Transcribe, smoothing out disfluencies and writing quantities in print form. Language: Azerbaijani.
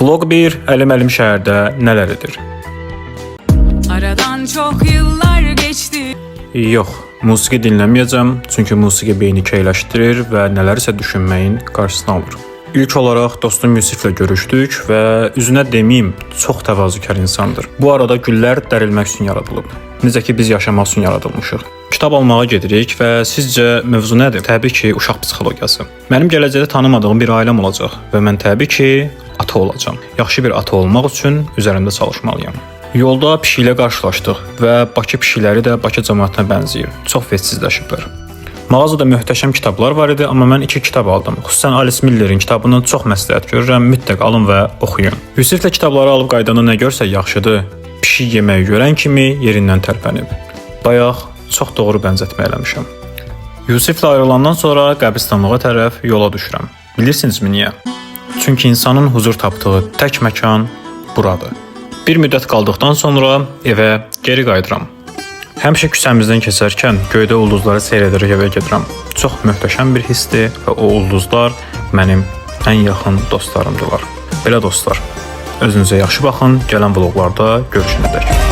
Vlog 1. Əlim şəhərdə nələr edir? Aradan çok yıllar geçti. Yox, musiqi dinləməyəcəm, çünki musiqi beyni keyləşdirir və nələrsə düşünməyin qarşısını alır. İlk olaraq dostum Yusiflə görüşdük və üzünə deməyim, çox təvazökar insandır. Bu arada güllər dərilmək üçün yaradılıb. Necə ki biz yaşamaq üçün yaradılmışıq. Kitab almağa gedirik və sizcə mövzu nədir? Təbii ki, uşaq psixologiyası. Mənim gələcəkdə tanımadığım bir ailəm olacaq və mən təbii ki, ata olacağam. Yaxşı bir ata olmaq üçün üzərimdə çalışmalıyam. Yolda pişiklə qarşılaşdıq və Bakı pişikləri də Bakı cəmiyyətinə bənzəyir. Çox vetsizləşiblər. Mağazada möhtəşəm kitablar var idi, amma mən 2 kitab aldım. Xüsusən Alice Miller'in kitabını çox məsləhət görürəm, mütləq alın və oxuyun. Yusiflə kitabları alıb qaydanda nə görsək yaxşıdır. Pişik yeməyi görən kimi yerindən tərpənib. Bayaq çox doğru bənzətmə eləmişəm. Yusiflə ayrılandan sonra qəbristanlığa tərəf yola düşürəm. Bilirsinizmi niyə? Çünki insanın huzur tapdığı tək məkan buradır. Bir müddət qaldıqdan sonra evə geri qayıdıram. Həmişə küçəmizdən keçərkən göydə ulduzları seyr edərək evə gedirəm. Çox möhtəşəm bir hissdir və o ulduzlar mənim ən yaxın dostlarımdılar. Belə dostlar, özünüzə yaxşı baxın, gələn vloqlarda görüşənədək.